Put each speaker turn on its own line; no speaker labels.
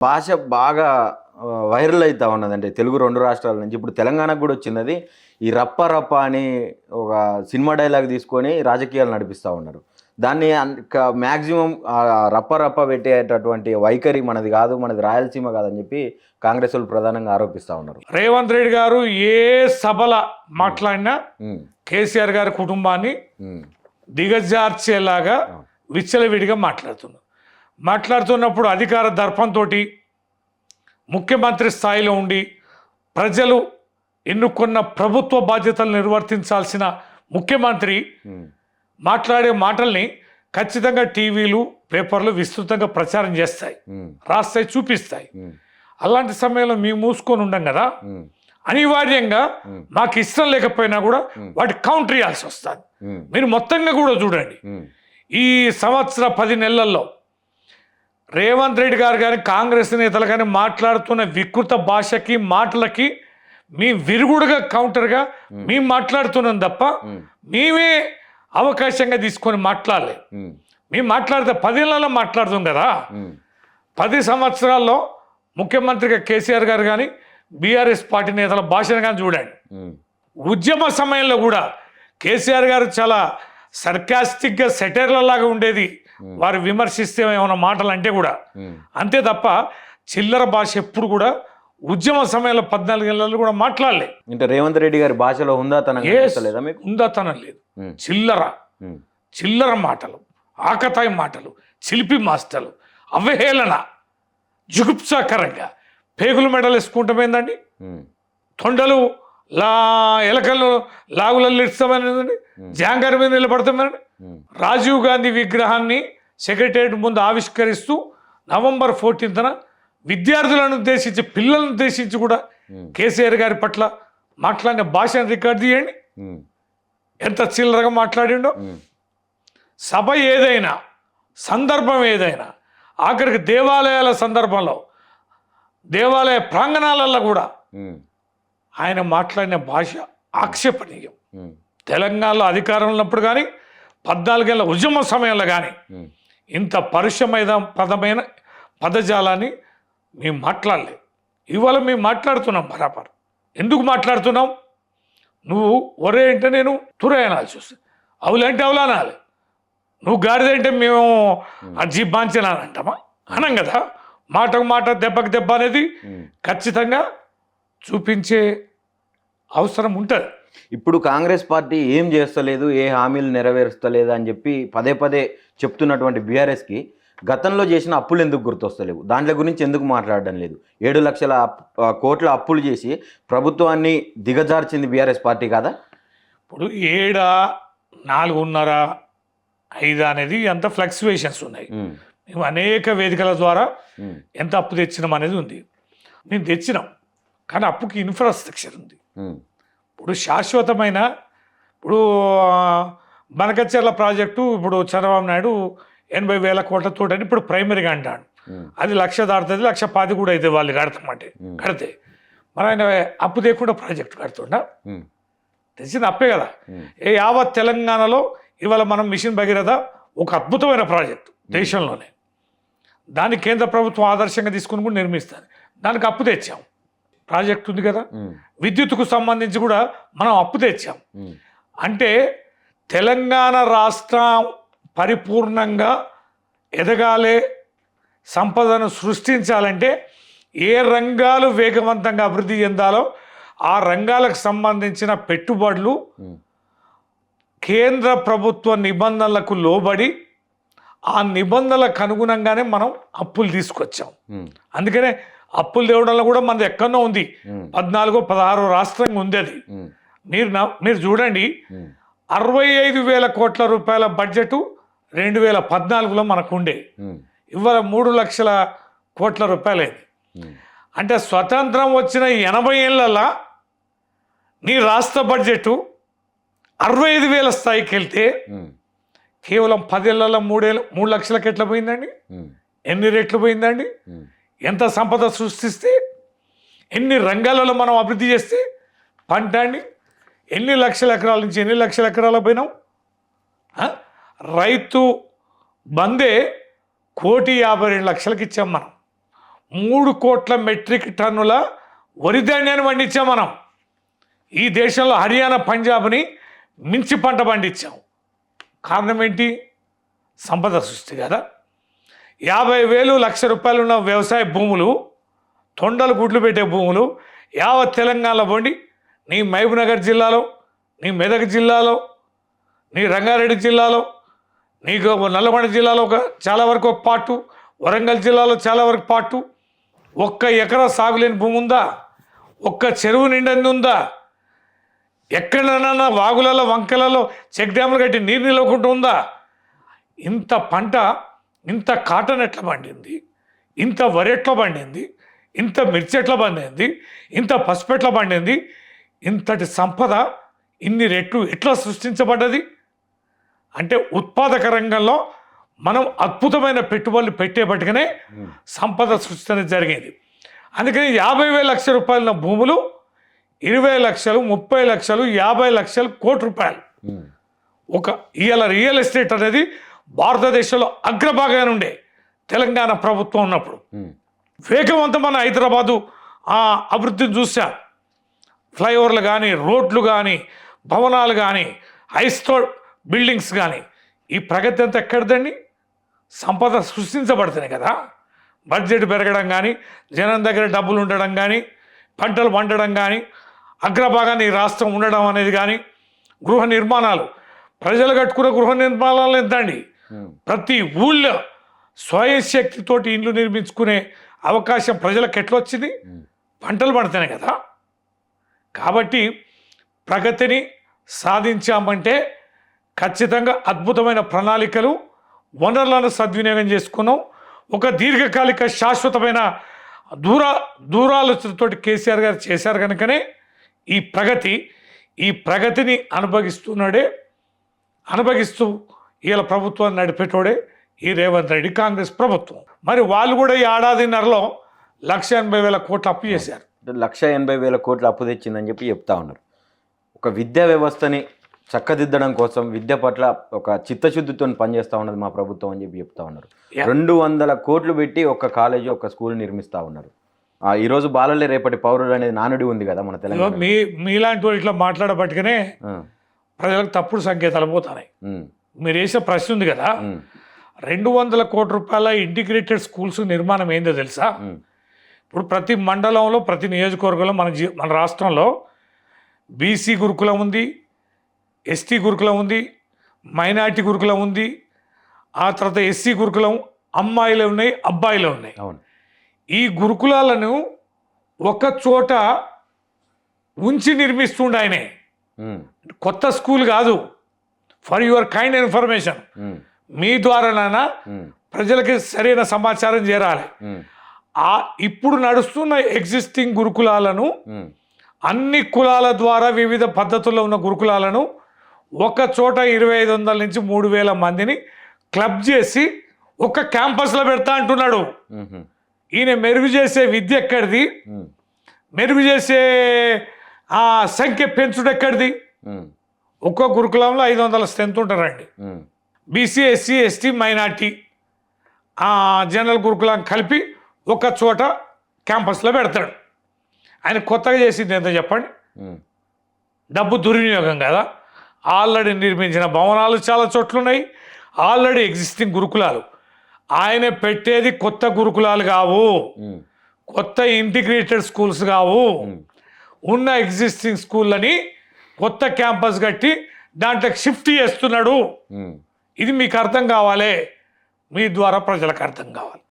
భాష బాగా వైరల్ అయితా ఉన్నదండి తెలుగు 2 రాష్ట్రాల నుంచి. ఇప్పుడు తెలంగాణకు కూడా వచ్చిందది. ఈ రప్ప రప్ప అని ఒక సినిమా డైలాగ్ తీసుకొని రాజకీయాలు నడిపిస్తూ ఉన్నారు. దాన్ని మ్యాక్సిమం రప్ప రప్ప పెట్టేటటువంటి వైఖరి మనది కాదు, మనది రాయలసీమ కాదని చెప్పి కాంగ్రెస్ వాళ్ళు ప్రధానంగా ఆరోపిస్తూ ఉన్నారు.
రేవంత్ రెడ్డి గారు ఏ సభల మాట్లాడినా కేసీఆర్ గారి కుటుంబాన్ని దిగజార్చేలాగా విచ్చలవిడిగా మాట్లాడుతున్నప్పుడు అధికార దర్పంతో ముఖ్యమంత్రి స్థాయిలో ఉండి ప్రజలు ఎన్నుకున్న ప్రభుత్వ బాధ్యతలు నిర్వర్తించాల్సిన ముఖ్యమంత్రి మాట్లాడే మాటల్ని ఖచ్చితంగా టీవీలు పేపర్లు విస్తృతంగా ప్రచారం చేస్తాయి, రాస్తాయి, చూపిస్తాయి. అలాంటి సమయంలో మేము మూసుకొని ఉండం కదా, అనివార్యంగా మాకు ఇష్టం లేకపోయినా కూడా వాటి కౌంటర్ ఇవ్వాల్సి వస్తుంది. మీరు మొత్తంగా కూడా చూడండి, ఈ సంవత్సర 10 నెలల్లో రేవంత్ రెడ్డి గారు కానీ కాంగ్రెస్ నేతలు కానీ మాట్లాడుతున్న వికృత భాషకి మాటలకి మేము విరుగుడుగా కౌంటర్గా మేము మాట్లాడుతున్నాం తప్ప మేమే అవకాశంగా తీసుకొని మాట్లాడలేదు. మేము మాట్లాడితే 10 నెలల్లో మాట్లాడుతాం కదా. 10 సంవత్సరాల్లో ముఖ్యమంత్రిగా కేసీఆర్ గారు కానీ బీఆర్ఎస్ పార్టీ నేతల భాషను కానీ చూడండి. ఉద్యమ సమయంలో కూడా కేసీఆర్ గారు చాలా సర్కాస్టిక్గా సెటైర్లలాగా ఉండేది వారు విమర్శిస్తే ఏమైనా మాటలు అంటే కూడా, అంతే తప్ప చిల్లర భాష ఎప్పుడు కూడా ఉద్యమ సమయంలో 14 నెలలు కూడా మాట్లాడలే.
అంటే రేవంత్ రెడ్డి గారి భాషలో ఉందాతనం
లేదు. చిల్లర మాటలు, ఆకతాయి మాటలు, చిలిపి మాటలు, అవహేళన, జుగుప్సాకరంగా పేగులు మెడలు వేసుకుంటామేందండి, తొండలు ఎలకలు లాగులలో ఇస్తామనేదండి, జాంగారి మీద నిలబడతామేనండి. రాజీవ్ గాంధీ విగ్రహాన్ని సెక్రటేరియట్ ముందు ఆవిష్కరిస్తూ నవంబర్ 14న విద్యార్థులను ఉద్దేశించి, పిల్లలను ఉద్దేశించి కూడా కేసీఆర్ గారి పట్ల మాట్లాడిన భాషను రికార్డు చేయండి. ఎంత చిల్లరగా మాట్లాడిండో. సభ ఏదైనా, సందర్భం ఏదైనా, ఆఖరికి దేవాలయాల సందర్భంలో, దేవాలయ ప్రాంగణాలలో కూడా ఆయన మాట్లాడిన భాష ఆక్షేపణీయం. తెలంగాణలో అధికారంలో ఉన్నప్పుడు కానీ 14 ఏళ్ళ ఉద్యమ సమయంలో కానీ ఇంత పరుషమైన పదజాలాన్ని మేము మాట్లాడలేదు. ఇవాళ మేము మాట్లాడుతున్నాం బరాబర్. ఎందుకు మాట్లాడుతున్నాం? నువ్వు ఒరే అంటే నేను తురే అనాల్సి వస్తుంది, అవులంటే అవులా అనాలి, నువ్వు గాడిదంటే మేము అజీబ్ బాంచనాలి అంటామా? అనం కదా. మాటకు మాట, దెబ్బకు దెబ్బ అనేది ఖచ్చితంగా చూపించే అవసరం ఉంటుంది.
ఇప్పుడు కాంగ్రెస్ పార్టీ ఏం చేస్తలేదు, ఏ హామీలు నెరవేరుస్తలేదు అని చెప్పి పదే చెప్తున్నటువంటి బీఆర్ఎస్కి గతంలో చేసిన అప్పులు ఎందుకు గుర్తొస్తలేవు? దాంట్లో గురించి ఎందుకు మాట్లాడడం లేదు? 7 లక్షల కోట్ల అప్పులు చేసి ప్రభుత్వాన్ని దిగజార్చింది బీఆర్ఎస్ పార్టీ కాదా?
ఇప్పుడు 7, 4.5, 5 అనేది అంత ఫ్లక్చువేషన్స్ ఉన్నాయి. మేము అనేక వేదికల ద్వారా ఎంత అప్పు తెచ్చినాం అనేది ఉంది. మేము తెచ్చినాం, కానీ అప్పుకి ఇన్ఫ్రాస్ట్రక్చర్ ఉంది. ఇప్పుడు శాశ్వతమైన, ఇప్పుడు బనకచెర్ల ప్రాజెక్టు ఇప్పుడు చంద్రబాబు నాయుడు 80,000 కోట్లతో అని ఇప్పుడు ప్రైమరీగా అంటాడు. అది 1,00,000 దాటుతుంది, 1,10,000 కూడా అయితే వాళ్ళు కడతామంటే కడితే మరి ఆయన అప్పు తెకుండా ప్రాజెక్టు కడుతుండా? తెచ్చిన అప్పే కదా. యావత్ తెలంగాణలో ఇవాళ మనం మిషన్ భగీరథ ఒక అద్భుతమైన ప్రాజెక్టు దేశంలోనే. దాన్ని కేంద్ర ప్రభుత్వం ఆదర్శంగా తీసుకుని కూడా నిర్మిస్తుంది. దానికి అప్పు తెచ్చాం. ప్రాజెక్ట్ ఉంది కదా. విద్యుత్కు సంబంధించి కూడా మనం అప్పు తెచ్చాం. అంటే తెలంగాణ రాష్ట్రం పరిపూర్ణంగా ఎదగాలి, సంపదను సృష్టించాలంటే ఏ రంగాలు వేగవంతంగా అభివృద్ధి చెందాలో ఆ రంగాలకు సంబంధించిన పెట్టుబడులు కేంద్ర ప్రభుత్వ నిబంధనలకు లోబడి ఆ నిబంధనలకు అనుగుణంగానే మనం అప్పులు తీసుకొచ్చాం. అందుకనే అప్పులు తేవడంలో కూడా మనది ఎక్కడో ఉంది. 14, 16 రాష్ట్రంగా ఉంది అది. మీరు చూడండి, 65,000 కోట్ల రూపాయల బడ్జెట్ 2014లో మనకు ఉండే, ఇవాళ 3 లక్షల కోట్ల రూపాయలైంది. అంటే స్వతంత్రం వచ్చిన 80 ఏళ్ళల్లో నీ రాష్ట్ర బడ్జెట్ 65,000 స్థాయికి వెళ్తే కేవలం 10 ఏళ్లలో 3 లక్షలకి ఎట్లా పోయిందండి? ఎన్ని రెట్లు పోయిందండి? ఎంత సంపద సృష్టిస్తే, ఎన్ని రంగాలలో మనం అభివృద్ధి చేస్తే పంట అండి, ఎన్ని లక్షల ఎకరాల నుంచి ఎన్ని లక్షల ఎకరాల పోయినాం. రైతు బందే 1,52,00,000 ఇచ్చాం మనం. 3 కోట్ల మెట్రిక్ టన్నుల వరి ధాన్యాన్ని పండించాం మనం. ఈ దేశంలో హర్యానా, పంజాబ్ని మించి పంట పండించాం. కారణం ఏంటి? సంపద సృష్టి కదా. 50,000 లక్ష రూపాయలు ఉన్న వ్యవసాయ భూములు, తొండలు గుడ్లు పెట్టే భూములు యావత్ తెలంగాణలో పోండి. నీ మహబూబ్నగర్ జిల్లాలో, నీ మెదక్ జిల్లాలో, నీ రంగారెడ్డి జిల్లాలో, నీకు నల్లగొండ జిల్లాలో చాలా వరకు ఒక పార్టు, వరంగల్ జిల్లాలో చాలా వరకు పార్టు. 1 ఎకరా సాగులేని భూమి ఉందా? 1 చెరువు నిండింది ఉందా? ఎక్కడైనా వాగులలో, వంకలలో చెక్ డ్యాములు కట్టి నీరు నిలవకుండా ఉందా? ఇంత పంట, ఇంత కాటన్ ఎట్లా పండింది, ఇంత వరి ఎట్లా పండింది, ఇంత మిర్చి ఎట్లా పండింది, ఇంత పసుపు ఎట్లా పండింది, ఇంతటి సంపద ఇన్ని రెట్లు ఎట్లా సృష్టించబడ్డది? అంటే ఉత్పాదక రంగంలో మనం అద్భుతమైన పెట్టుబడులు పెట్టేపట్టుగానే సంపద సృష్టి అనేది జరిగింది. అందుకని 50,000 లక్షల రూపాయల భూములు 20 లక్షలు, 30 లక్షలు, 50 లక్షలు, కోటి రూపాయలు. ఇవాళ రియల్ ఎస్టేట్ అనేది భారతదేశంలో అగ్రభాగాన్ని ఉండే తెలంగాణ ప్రభుత్వం ఉన్నప్పుడు వేగవంతమైన హైదరాబాదు అభివృద్ధిని చూశాం. ఫ్లైఓవర్లు కానీ, రోడ్లు కానీ, భవనాలు కానీ, హైస్టోర్ బిల్డింగ్స్ కానీ. ఈ ప్రగతి అంతా ఎక్కడిదండి? సంపద సృష్టించబడుతున్నాయి కదా. బడ్జెట్ పెరగడం కానీ, జనం దగ్గర డబ్బులు ఉండడం కానీ, పంటలు పండడం కానీ, అగ్రభాగాన్ని ఈ రాష్ట్రం ఉండడం అనేది కానీ, గృహ నిర్మాణాలు, ప్రజలు కట్టుకున్న గృహ నిర్మాణాలు ఎంత అండి? ప్రతి ఊళ్ళో స్వయం శక్తితోటి ఇండ్లు నిర్మించుకునే అవకాశం ప్రజలకు ఎట్లా వచ్చింది? పంటలు పడుతున్నాయి కదా. కాబట్టి ప్రగతిని సాధించామంటే ఖచ్చితంగా అద్భుతమైన ప్రణాళికలు, వనరులను సద్వినియోగం చేసుకున్నాం. ఒక దీర్ఘకాలిక శాశ్వతమైన దూరాలోచనతోటి కేసీఆర్ గారు చేశారు కనుకనే ఈ ప్రగతిని అనుభవిస్తూ వీళ్ళ ప్రభుత్వాన్ని నడిపేటోడే ఈ రేవంత్ రెడ్డి కాంగ్రెస్ ప్రభుత్వం. మరి వాళ్ళు కూడా ఈ ఏడాదిన్నరలో 180,000 కోట్లు అప్పు చేశారు.
180,000 కోట్లు అప్పు తెచ్చిందని చెప్పి చెప్తా ఉన్నారు. ఒక విద్యా వ్యవస్థని చక్కదిద్దడం కోసం విద్య పట్ల ఒక చిత్తశుద్ధితో పనిచేస్తూ ఉన్నది మా ప్రభుత్వం అని చెప్పి చెప్తా ఉన్నారు. 200 కోట్లు పెట్టి ఒక కాలేజీ, ఒక స్కూల్ నిర్మిస్తూ ఉన్నారు. ఈరోజు బాలలే రేపటి పౌరులు అనేది నానుడి ఉంది కదా మన తెలంగాణ.
మీలాంటి వాళ్ళు ఇట్లా మాట్లాడబట్టుకనే ప్రజలకు తప్పుడు సంకేతాలు పోతున్నాయి. మీరు వేసే ప్రశ్న ఉంది కదా, 200 కోట్ల రూపాయల ఇంటిగ్రేటెడ్ స్కూల్స్ నిర్మాణం ఏందో తెలుసా? ఇప్పుడు ప్రతి మండలంలో, ప్రతి నియోజకవర్గంలో మన రాష్ట్రంలో బీసీ గురుకులం ఉంది, ఎస్టీ గురుకులం ఉంది, మైనార్టీ గురుకులం ఉంది, ఆ తర్వాత ఎస్సీ గురుకులం, అమ్మాయిలు ఉన్నాయి, అబ్బాయిలు ఉన్నాయి. ఈ గురుకులాలను ఒక చోట ఉంచి నిర్మిస్తుండే ఆయనే. కొత్త స్కూల్ కాదు. ఫర్ యువర్ కైండ్ ఇన్ఫర్మేషన్, మీ ద్వారానైనా ప్రజలకి సరైన సమాచారం చేరాలి. ఇప్పుడు నడుస్తున్న ఎగ్జిస్టింగ్ గురుకులాలను, అన్ని కులాల ద్వారా వివిధ పద్ధతుల్లో ఉన్న గురుకులాలను ఒక చోట 2,500 నుంచి 3,000 మందిని క్లబ్ చేసి ఒక క్యాంపస్లో పెడతా అంటున్నాడు. ఈయన మెరుగు చేసే విద్య ఎక్కడిది? మెరుగు చేసే సంఖ్య పెంచుడు ఎక్కడిది? ఒక్కో గురుకులంలో 500 స్ట్రెంత్ ఉంటారండి. BC, SC, ST, minority, general గురుకులం కలిపి ఒక చోట క్యాంపస్లో పెడతాడు. ఆయన కొత్తగా చేసింది ఏంటో చెప్పండి? డబ్బు దుర్వినియోగం కదా. ఆల్రెడీ నిర్మించిన భవనాలు చాలా చోట్లున్నాయి, ఆల్రెడీ ఎగ్జిస్టింగ్ గురుకులాలు. ఆయన పెట్టేది కొత్త గురుకులాలు కావు, కొత్త ఇంటిగ్రేటెడ్ స్కూల్స్ కావు. ఉన్న ఎగ్జిస్టింగ్ స్కూళ్ళని కొత్త క్యాంపస్ కట్టి దాంట్లో షిఫ్ట్ చేస్తున్నాడు. ఇది మీకు అర్థం కావాలి, మీ ద్వారా ప్రజలకు అర్థం కావాలి.